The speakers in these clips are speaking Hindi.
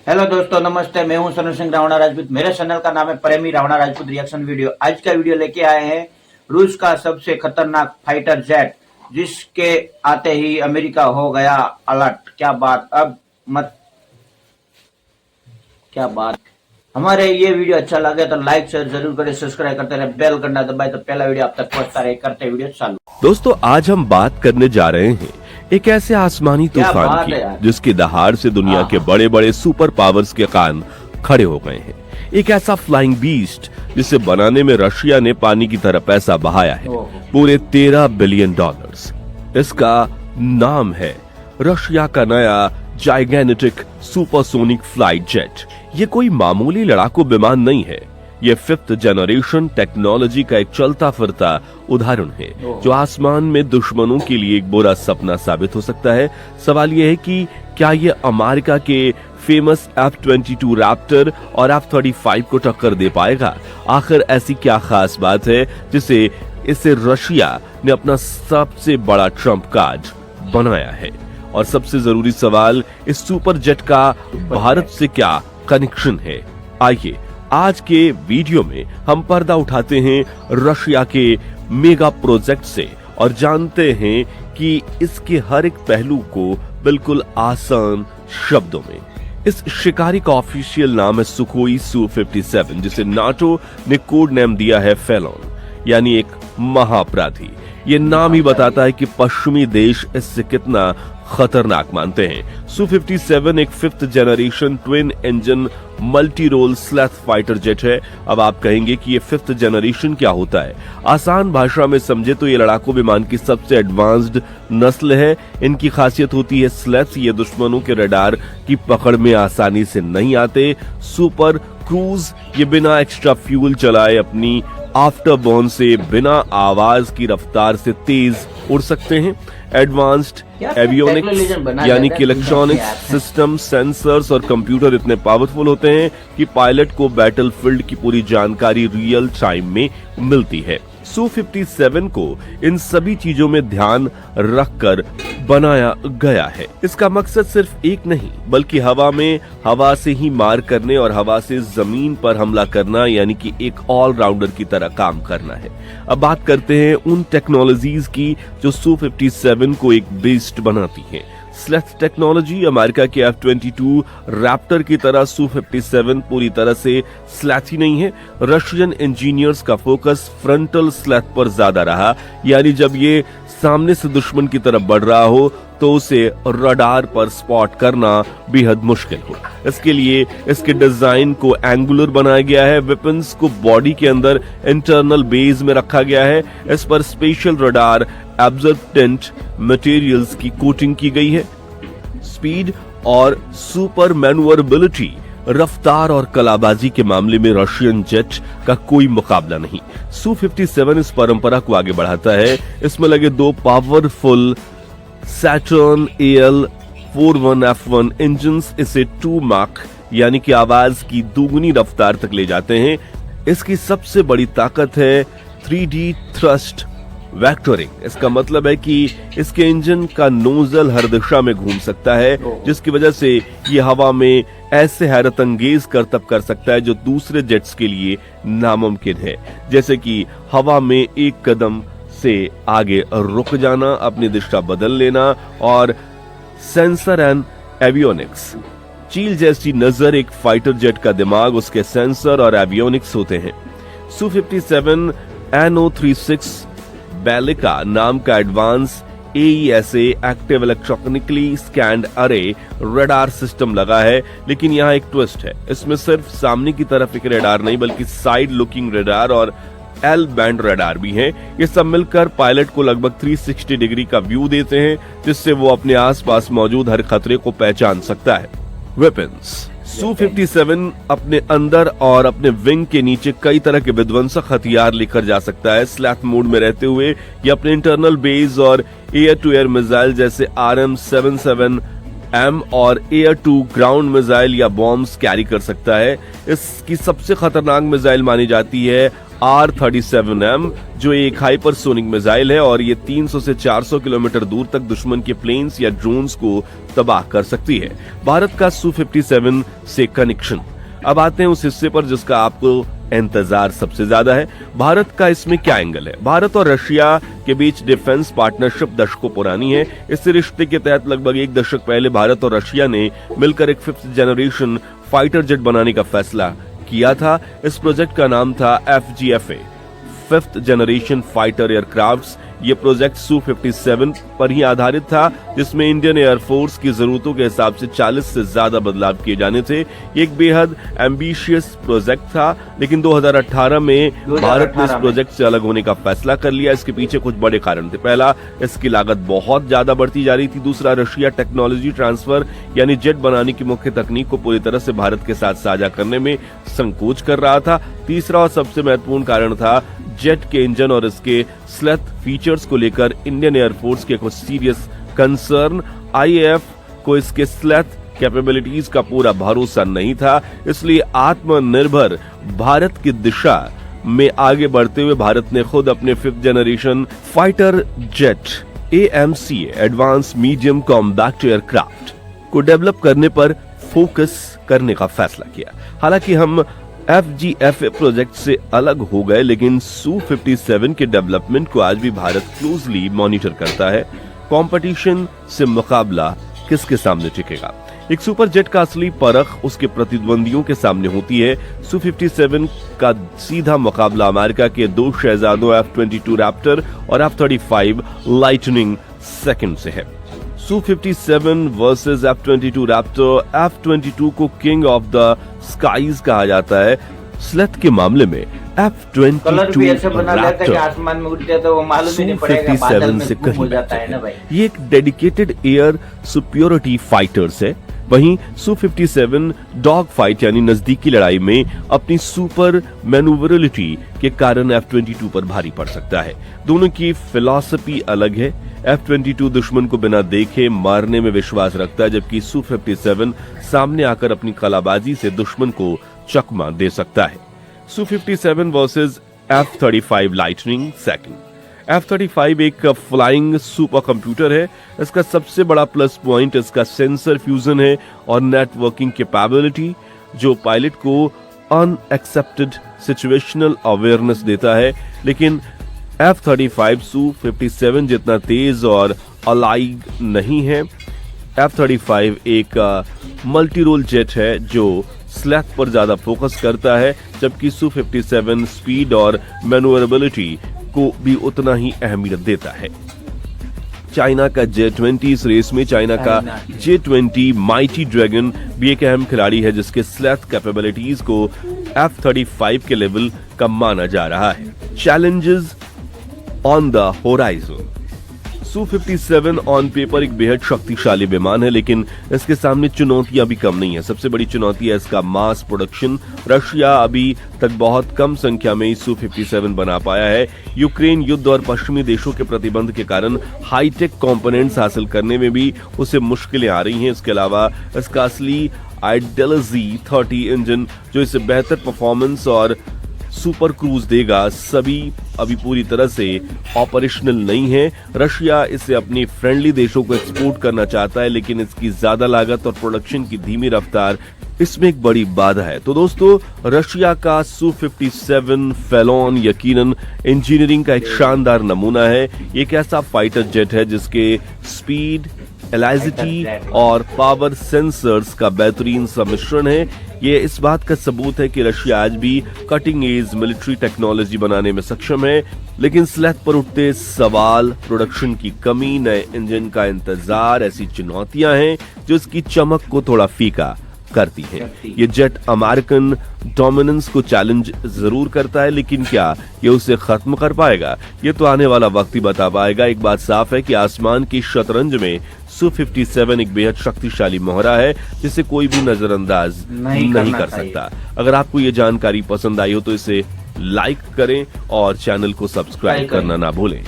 हेलो दोस्तों, नमस्ते। मैं हूं सनु सिंह रावणा राजपूत। मेरे चैनल का नाम है प्रेमी रावणा राजपूत रिएक्शन वीडियो। आज का वीडियो लेके आए हैं रूस का सबसे खतरनाक फाइटर जेट, जिसके आते ही अमेरिका हो गया अलर्ट। क्या बात! अब मत क्या बात! हमारे ये वीडियो अच्छा लगे तो लाइक शेयर जरूर करें, सब्सक्राइब करते रहे, बेल घंटा दबाए तो पहला वीडियो आप तक पहुंचता रहे। करते वीडियो चालू। दोस्तों, आज हम बात करने जा रहे हैं एक ऐसे आसमानी तूफान की जिसकी दहाड़ से दुनिया के बड़े बड़े सुपर पावर्स के कान खड़े हो गए हैं। एक ऐसा फ्लाइंग बीस्ट जिसे बनाने में रशिया ने पानी की तरह पैसा बहाया है, पूरे $13 बिलियन। इसका नाम है रशिया का नया जाइगेनेटिक सुपरसोनिक फ्लाइट जेट। ये कोई मामूली लड़ाकू विमान नहीं है, ये 5th जनरेशन टेक्नोलॉजी का एक चलता फिरता उदाहरण है जो आसमान में दुश्मनों के लिए एक बुरा सपना साबित हो सकता है। सवाल यह है कि क्या ये अमेरिका के फेमस F-22 रैप्टर और F-35 को टक्कर दे पाएगा? आखिर ऐसी क्या खास बात है जिसे इसे रशिया ने अपना सबसे बड़ा ट्रम्प कार्ड बनाया है? और सबसे जरूरी सवाल, इस सुपर जेट का भारत से क्या कनेक्शन है? आइए आज के वीडियो में हम पर्दा उठाते हैं रशिया के मेगा प्रोजेक्ट से और जानते हैं कि इसके हर एक पहलू को बिल्कुल आसान शब्दों में। इस शिकारी का ऑफिशियल नाम है सुखोई Su-57, जिसे नाटो ने कोड नेम दिया है फेलोन, यानी एक महाअपराधी। ये नाम ही बताता है कि पश्चिमी देश इससे कितना खतरनाक मानते हैं। Su-57 एक 5th generation twin engine multi role stealth fighter jet है। अब आप कहेंगे कि ये 5th जनरेशन क्या होता है? आसान भाषा में समझे तो ये लड़ाकू विमान की सबसे एडवांस्ड नस्ल है। इनकी खासियत होती है स्लेथ। ये दुश्मनों के रडार की पकड़ में आसानी से नहीं आते। सुपर क्रूज, ये बिना एक्स्ट्रा फ्यूल चलाए अपनी आफ्टर बर्न से बिना आवाज की रफ्तार से तेज उड़ सकते हैं। एडवांस्ड एवियोनिक्स यानी कि इलेक्ट्रॉनिक्स सिस्टम, सेंसर्स और कंप्यूटर इतने पावरफुल होते हैं कि पायलट को बैटलफील्ड की पूरी जानकारी रियल टाइम में मिलती है। Su-57 को इन सभी चीजों में ध्यान रखकर बनाया गया है। इसका मकसद सिर्फ एक नहीं बल्कि हवा में हवा से ही मार करने और हवा से जमीन पर हमला करना, यानी कि एक ऑलराउंडर की तरह काम करना है। अब बात करते हैं उन टेक्नोलॉजीज की जो Su-57 को एक बीस्ट बनाती हैं। स्लेथ टेक्नोलॉजी, अमेरिका के F-22 रैप्टर की तरह Su-57 पूरी तरह से स्लेथी नहीं है। रशियन इंजीनियर्स का फोकस फ्रंटल स्लेथ पर ज्यादा रहा, यानी जब ये सामने से दुश्मन की तरफ बढ़ रहा हो तो उसे रडार पर स्पॉट करना बेहद मुश्किल हो। इसके लिए इसके डिजाइन को एंगुलर बनाया गया है। वेपन्स को बॉडी के अंदर इंटरनल बेस में रखा गया है। इस पर स्पेशल रडार एब्जॉर्बेंट मटेरियल्स की कोटिंग की गई है। स्पीड और सुपर मैन्यूवरेबिलिटी, रफ्तार और कलाबाजी के मामले में रशियन जेट का कोई मुकाबला नहीं। Su-57 इस परंपरा को आगे बढ़ाता है। इसमें लगे 2 पावरफुल सैटर्न AL-41F1 इंजन्स इसे 2 माक यानी कि आवाज की दुगुनी रफ्तार तक ले जाते हैं। इसकी सबसे बड़ी ताकत है 3D थ्रस्ट वेक्टरिंग। इसका मतलब है कि इसके इंजन का नोजल हर दिशा में घूम सकता है, जिसकी वजह से ये हवा में ऐसे हैरत अंगेज करतब कर सकता है जो दूसरे जेट्स के लिए नामुमकिन है, जैसे कि हवा में एक कदम से आगे रुक जाना, अपनी दिशा बदल लेना और सेंसर एंड एवियोनिक्स। चील जैसी नजर एक फाइटर जेट का दिमाग, उसके सेंसर और एवियोनिक्स होते हैं। Su-57 NO-36 बेलिका नाम का advance AESA active electronically scanned अरे रडार सिस्टम लगा है, लेकिन यहाँ एक ट्विस्ट है। इसमें सिर्फ सामने की तरफ एक रडार नहीं बल्कि साइड लुकिंग रडार और L बैंड रडार भी हैं। ये सब मिलकर पायलट को लगभग 360 डिग्री का व्यू देते हैं, जिससे वो अपने आसपास मौजूद हर खतरे को पहचान सकता है। वेपन्स, Su-57 अपने अंदर और अपने विंग के नीचे कई तरह के विध्वंसक हथियार लेकर जा सकता है। स्लैथ मोड में रहते हुए ये अपने इंटरनल बेस और एयर टू एयर मिसाइल जैसे RM-77M और एयर टू ग्राउंड मिसाइल या बॉम्ब्स कैरी कर सकता है। इसकी सबसे खतरनाक मिसाइल मानी जाती है R-37M, जो एक हाइपरसोनिक मिसाइल है और ये 300 से 400 किलोमीटर दूर तक दुश्मन के प्लेन्स या ड्रोन्स को तबाह कर सकती है। भारत का Su-57 से कनेक्शन। अब आते हैं उस हिस्से पर जिसका आपको इंतजार सबसे ज्यादा है। भारत का इसमें क्या एंगल है? भारत और रशिया के बीच डिफेंस पार्टनरशिप दशकों पुरानी है। इस रिश्ते के तहत लगभग एक दशक पहले भारत और रशिया ने मिलकर एक 5th जनरेशन फाइटर जेट बनाने का फैसला किया था। इस प्रोजेक्ट का नाम था FGFA, 5th generation fighter aircraft. ये प्रोजेक्ट Su-57 पर ही आधारित था, जिसमें इंडियन एयरफोर्स की जरूरतों के हिसाब से 40 से ज्यादा बदलाव किए जाने थे। एक बेहद एम्बिशियस प्रोजेक्ट था, लेकिन 2018 में भारत ने इस प्रोजेक्ट से अलग होने का फैसला कर लिया। इसके पीछे कुछ बड़े कारण थे। पहला, इसकी लागत बहुत ज्यादा बढ़ती जा रही थी। दूसरा, रशिया टेक्नोलॉजी ट्रांसफर यानी जेट बनाने की मुख्य तकनीक को पूरी तरह से भारत के साथ साझा करने में संकोच कर रहा था। तीसरा और सबसे महत्वपूर्ण कारण था जेट के इंजन और इसके स्लेथ फीचर्स को लेकर इंडियन एयरफोर्स के कुछ सीरियस कंसर्न। IAF को इसके स्लेथ कैपेबिलिटीज का पूरा भरोसा नहीं था, इसलिए आत्मनिर्भर भारत की दिशा में आगे बढ़ते हुए भारत ने खुद अपने 5th generation fighter jet AMC advance medium combat aircraft को डेवलप करने पर फोकस करने का फैसला किया। हालांकि हम FGFA प्रोजेक्ट से अलग हो गए, लेकिन Su-57 के डेवलपमेंट को आज भी भारत क्लोजली मॉनिटर करता है। कंपटीशन से मुकाबला किसके सामने टिकेगा? एक सुपर जेट का असली परख उसके प्रतिद्वंदियों के सामने होती है। Su-57 का सीधा मुकाबला अमेरिका के 2 शहजादों F-22 रैप्टर और F-35 लाइटनिंग सेकंड से है। Su-57 versus F-22 Raptor. F-22 को किंग ऑफ द स्काईज कहा जाता है। स्लेथ के मामले में F-22 रैप्टर आसमान में उड़ते तो वो मालूम ही नहीं पड़ेगा, बादल में गुम हो जाता है ना भाई। ये एक डेडिकेटेड एयर सुपीरियरिटी फाइटर्स है। वहीं Su-57 डॉग फाइट यानी नजदीकी लड़ाई में अपनी सुपर मैन्यूवरेबिलिटी के कारण F-22 पर भारी पड़ सकता है। दोनों की फिलॉसफी अलग है। F-22 दुश्मन को बिना देखे मारने में विश्वास रखता है, जबकि Su-57 सामने आकर अपनी कलाबाजी से दुश्मन को चकमा दे सकता है। Su-57 versus F-35 lightning second. F-35 एक फ्लाइंग सुपर कंप्यूटर है। इसका सबसे बड़ा प्लस पॉइंट इसका सेंसर फ्यूजन है और नेटवर्किंग कैपेबिलिटी, जो पायलट को अनएक्सेप्टेड सिचुएशनल अवेयरनेस देता है। लेकिन F-35 Su-57 जितना तेज और अलाइग नहीं है। F-35 एक मल्टी रोल जेट है जो स्लेथ पर ज्यादा फोकस करता है, जबकि Su-57 स्पीड और मैन्यूवरेबिलिटी को भी उतना ही अहमियत देता है। चाइना का J-20, इस रेस में चाइना का J-20 माइटी ड्रैगन भी एक अहम खिलाड़ी है, जिसके स्लेथ कैपेबिलिटीज को F-35 के लेवल का माना जा रहा है। Challenges on the horizon. Su-57 on paper एक बेहद शक्तिशाली विमान है, लेकिन इसके सामने चुनौतियां भी कम नहीं है। सबसे बड़ी चुनौती है इसका मास प्रोडक्शन। रशिया अभी तक बहुत कम संख्या में Su-57 बना पाया है। यूक्रेन युद्ध और पश्चिमी देशों के प्रतिबंध के कारण हाईटेक कंपोनेंट्स हासिल करने में भी उसे मुश्किलें आ रही हैं। इसके अलावा इसका असली आइडियलजी 30 इंजन, जो इसे बेहतर परफॉर्मेंस और सुपर क्रूज देगा, सभी अभी पूरी तरह से ऑपरेशनल नहीं है। रशिया इसे अपनी फ्रेंडली देशों को एक्सपोर्ट करना चाहता है, लेकिन इसकी ज्यादा लागत और प्रोडक्शन की धीमी रफ्तार इसमें एक बड़ी बाधा है। तो दोस्तों, रशिया का Su-57 फेलोन यकीनन इंजीनियरिंग का एक शानदार नमूना है। एक ऐसा फाइटर जेट है जिसके स्पीड, एलाइजिटी और पावर सेंसर्स का बेहतरीन सम्मिश्रण है। ये इस बात का सबूत है कि रशिया आज भी कटिंग एज मिलिट्री टेक्नोलॉजी बनाने में सक्षम है। लेकिन स्लेथ पर उठते सवाल, प्रोडक्शन की कमी, नए इंजन का इंतजार, ऐसी चुनौतियां हैं जो इसकी चमक को थोड़ा फीका करती है। ये जेट अमेरिकन डोमिनेंस को चैलेंज जरूर करता है, लेकिन क्या ये उसे खत्म कर पाएगा? ये तो आने वाला वक्त ही बता पाएगा। एक बात साफ है कि आसमान की शतरंज में Su-57 एक बेहद शक्तिशाली मोहरा है, जिसे कोई भी नजरअंदाज नहीं कर सकता। अगर आपको ये जानकारी पसंद आई हो तो इसे लाइक करें और चैनल को सब्सक्राइब करना ना भूलें।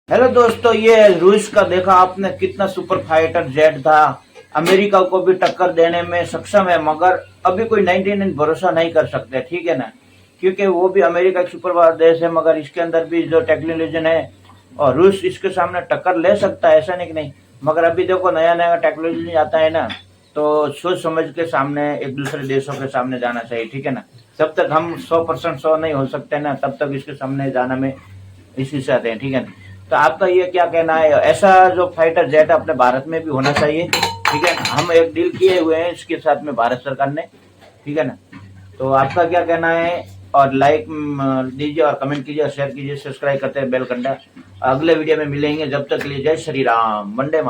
हेलो दोस्तों, ये रूस का देखा आपने कितना सुपर फाइटर जेट था, अमेरिका को भी टक्कर देने में सक्षम है, मगर अभी कोई 99 भरोसा नहीं कर सकते, ठीक है ना, क्योंकि वो भी अमेरिका का सुपर पावर देश है, मगर इसके अंदर भी जो टेक्नोलॉजी है और रूस इसके सामने टक्कर ले सकता है, ऐसा नहीं कि नहीं। मगर अभी देखो नया नया टेक्नोलॉजी आता है ना, तो सोच समझ के सामने एक दूसरे देशों के सामने जाना चाहिए, ठीक है ना। जब तक हम 100% 100 नहीं हो सकते ना, तब तक इसके सामने जाना में इसी से आते हैं, ठीक है ना। तो आपका ये क्या कहना है, ऐसा जो फाइटर जेट अपने भारत में भी होना चाहिए, ठीक है ना। हम एक डील किए हुए हैं इसके साथ में भारत सरकार ने, ठीक है ना। तो आपका क्या कहना है, और लाइक दीजिए और कमेंट कीजिए और शेयर कीजिए, सब्सक्राइब करते हैं बेल घंटा। अगले वीडियो में मिलेंगे, जब तक के लिए जय श्री राम, वंदे मातरम।